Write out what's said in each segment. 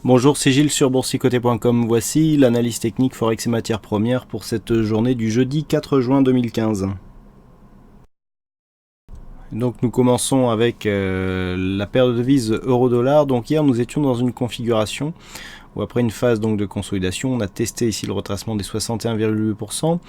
Bonjour, c'est Gilles sur boursicoté.com. Voici l'analyse technique Forex et matières premières pour cette journée du jeudi 4 juin 2015. Donc nous commençons avec la paire de devises euro-dollar. Donc hier nous étions dans une configuration où après une phase donc de consolidation, on a testé ici le retracement des 61,8%.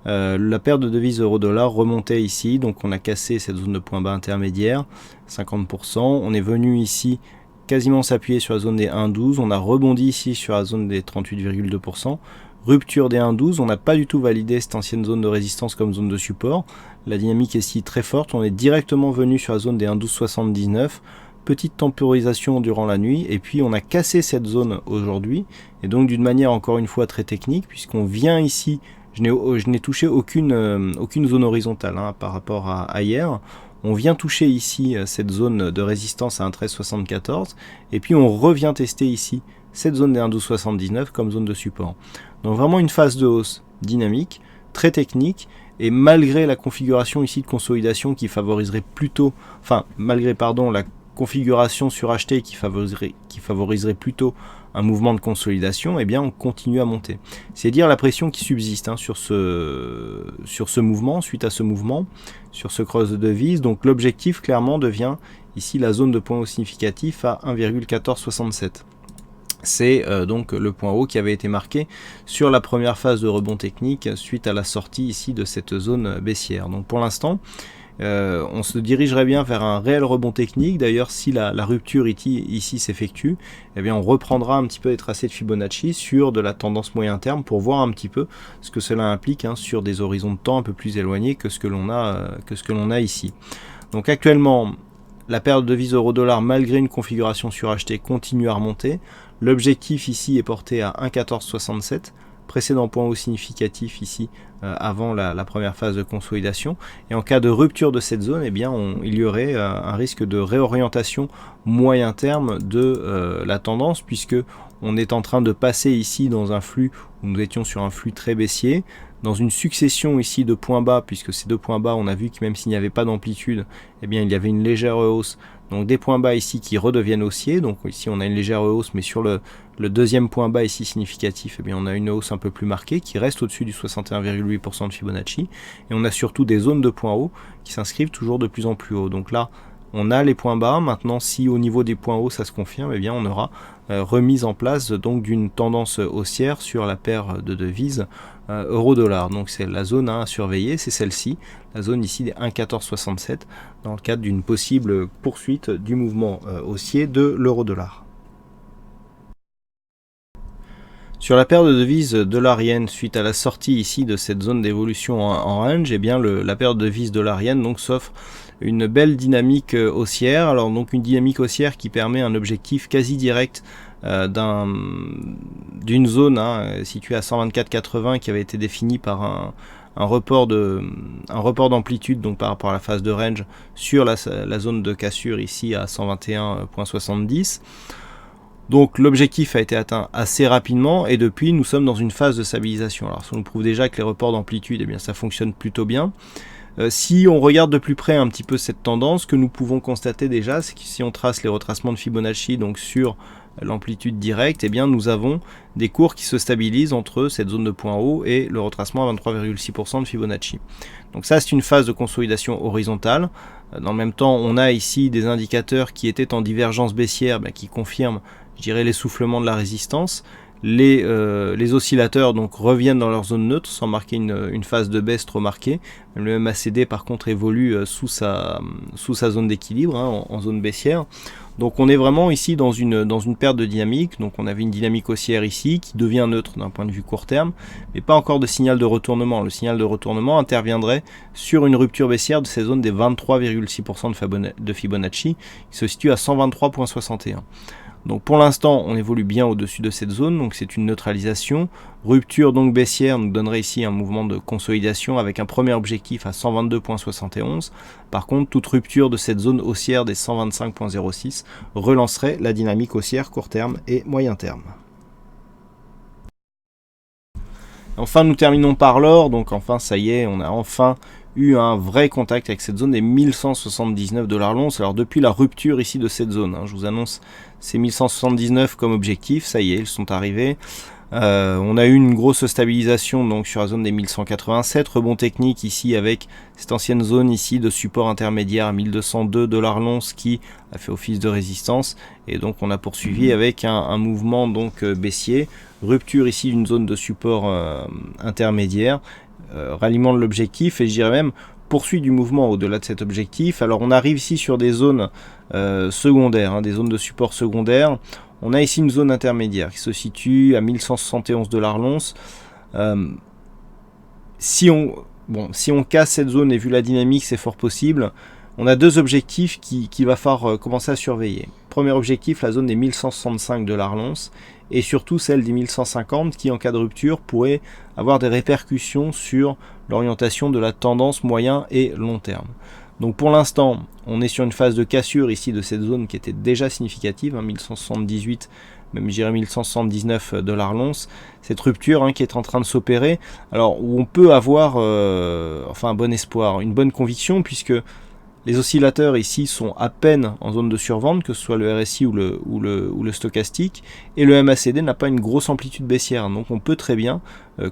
La paire de devises euro-dollar remontait ici, donc on a cassé cette zone de point bas intermédiaire, 50%. On est venu ici quasiment s'appuyer sur la zone des 1,12. On a rebondi ici sur la zone des 38,2%. Rupture des 1,12. On n'a pas du tout validé cette ancienne zone de résistance comme zone de support. La dynamique est ici très forte. On est directement venu sur la zone des 1,1279. Petite temporisation durant la nuit. Et puis on a cassé cette zone aujourd'hui. Et donc d'une manière encore une fois très technique, puisqu'on vient ici. Je n'ai touché aucune zone horizontale par rapport à hier. On vient toucher ici cette zone de résistance à 1,1374 et puis on revient tester ici cette zone des 1,1279 comme zone de support. Donc vraiment une phase de hausse dynamique, très technique, et malgré la configuration ici de consolidation qui favoriserait plutôt, malgré la configuration surachetée qui favoriserait plutôt un mouvement de consolidation, eh bien on continue à monter. C'est dire la pression qui subsiste sur ce mouvement, suite à ce mouvement, sur ce cross de devise. Donc l'objectif clairement devient ici la zone de point haut significatif à 1,1467. C'est donc le point haut qui avait été marqué sur la première phase de rebond technique suite à la sortie ici de cette zone baissière. Donc pour l'instant, on se dirigerait bien vers un réel rebond technique. D'ailleurs, si la rupture ici s'effectue, eh bien on reprendra un petit peu les tracés de Fibonacci sur de la tendance moyen terme pour voir un petit peu ce que cela implique sur des horizons de temps un peu plus éloignés que ce que l'on a ici. Donc actuellement, la paire de devises euro-dollar, malgré une configuration surachetée, continue à remonter. L'objectif ici est porté à 1,1467. Précédent point haut significatif ici avant la première phase de consolidation, et en cas de rupture de cette zone, eh bien il y aurait un risque de réorientation moyen terme de la tendance, puisque on est en train de passer ici dans un flux où nous étions sur un flux très baissier, dans une succession ici de points bas, puisque ces deux points bas, on a vu que même s'il n'y avait pas d'amplitude, eh bien il y avait une légère hausse. Donc des points bas ici qui redeviennent haussiers. Donc ici on a une légère hausse, mais sur le deuxième point bas ici significatif, eh bien on a une hausse un peu plus marquée qui reste au-dessus du 61,8% de Fibonacci. Et on a surtout des zones de points hauts qui s'inscrivent toujours de plus en plus haut. Donc là, on a les points bas. Maintenant, si au niveau des points hauts ça se confirme, eh bien on aura remise en place donc d'une tendance haussière sur la paire de devises euro-dollar. Donc c'est la zone à surveiller, c'est celle-ci, la zone ici des 1,1467 dans le cadre d'une possible poursuite du mouvement haussier de l'euro-dollar. Sur la paire de devises dollar-yen, suite à la sortie ici de cette zone d'évolution en range, eh bien la paire de devises dollar-yen donc s'offre une belle dynamique haussière. Alors donc une dynamique haussière qui permet un objectif quasi direct d'une zone située à 124,80 qui avait été définie par un report d'amplitude donc par rapport à la phase de range sur la zone de cassure ici à 121,70. Donc l'objectif a été atteint assez rapidement et depuis nous sommes dans une phase de stabilisation. Alors ça nous prouve déjà que les reports d'amplitude, eh bien ça fonctionne plutôt bien. Si on regarde de plus près un petit peu cette tendance, ce que nous pouvons constater déjà, c'est que si on trace les retracements de Fibonacci donc sur l'amplitude directe, eh bien nous avons des cours qui se stabilisent entre cette zone de point haut et le retracement à 23,6% de Fibonacci. Donc ça c'est une phase de consolidation horizontale. Dans le même temps, on a ici des indicateurs qui étaient en divergence baissière, qui confirment, je dirais, l'essoufflement de la résistance. Les oscillateurs donc reviennent dans leur zone neutre sans marquer une phase de baisse trop marquée. Le MACD par contre évolue sous sa zone d'équilibre, en zone baissière. Donc on est vraiment ici dans une perte de dynamique. Donc on avait une dynamique haussière ici qui devient neutre d'un point de vue court terme, mais pas encore de signal de retournement. Le signal de retournement interviendrait sur une rupture baissière de ces zones des 23,6% de Fibonacci qui se situe à 123,61. Donc pour l'instant, on évolue bien au-dessus de cette zone, donc c'est une neutralisation. Rupture donc baissière nous donnerait ici un mouvement de consolidation avec un premier objectif à 122,71. Par contre, toute rupture de cette zone haussière des 125,06 relancerait la dynamique haussière court terme et moyen terme. Enfin, nous terminons par l'or. Donc enfin, ça y est, on a enfin eu un vrai contact avec cette zone des 1179 $ l'once. Alors depuis la rupture ici de cette zone, je vous annonce ces 1179 comme objectif, ça y est, ils sont arrivés. On a eu une grosse stabilisation donc sur la zone des 1187, rebond technique ici avec cette ancienne zone ici de support intermédiaire à 1202 $ l'once qui a fait office de résistance, et donc on a poursuivi avec un mouvement donc baissier, rupture ici d'une zone de support intermédiaire, ralliement de l'objectif, et je dirais même poursuite du mouvement au-delà de cet objectif. Alors on arrive ici sur des zones secondaires, des zones de support secondaires. On a ici une zone intermédiaire qui se situe à 1171 $ l'once. Si on casse cette zone, et vu la dynamique c'est fort possible, on a deux objectifs qu'il va falloir commencer à surveiller. Premier objectif, la zone des 1165 $ l'once, et surtout celle des 1150 qui en cas de rupture pourrait avoir des répercussions sur l'orientation de la tendance moyen et long terme. Donc pour l'instant, on est sur une phase de cassure ici de cette zone qui était déjà significative, 1178, même j'irais 1179 $ l'once. Cette rupture qui est en train de s'opérer, alors où on peut avoir un bon espoir, une bonne conviction, puisque les oscillateurs ici sont à peine en zone de survente, que ce soit le RSI ou le stochastique, et le MACD n'a pas une grosse amplitude baissière, donc on peut très bien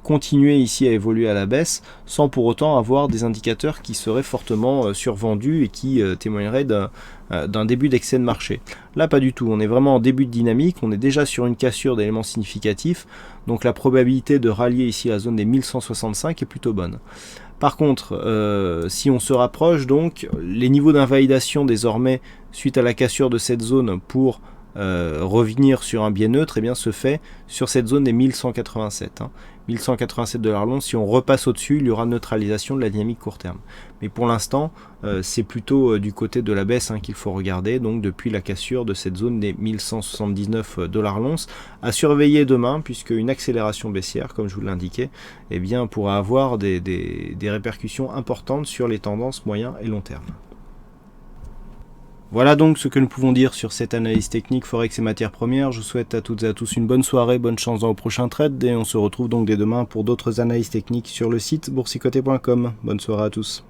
continuer ici à évoluer à la baisse sans pour autant avoir des indicateurs qui seraient fortement survendus et qui témoigneraient d'un début d'excès de marché. Là pas du tout, on est vraiment en début de dynamique, on est déjà sur une cassure d'éléments significatifs, donc la probabilité de rallier ici la zone des 1165 est plutôt bonne. Par contre, si on se rapproche, donc les niveaux d'invalidation désormais suite à la cassure de cette zone pour revenir sur un biais neutre, se fait sur cette zone des 1187. 1187 $ l'once, si on repasse au-dessus, il y aura neutralisation de la dynamique court terme. Mais pour l'instant, c'est plutôt du côté de la baisse qu'il faut regarder, donc depuis la cassure de cette zone des 1179 $ l'once, à surveiller demain, puisque une accélération baissière, comme je vous l'indiquais, pourra avoir des répercussions importantes sur les tendances moyen et long terme. Voilà donc ce que nous pouvons dire sur cette analyse technique Forex et matières premières. Je vous souhaite à toutes et à tous une bonne soirée, bonne chance dans vos prochains trades, et on se retrouve donc dès demain pour d'autres analyses techniques sur le site boursicoté.com. Bonne soirée à tous.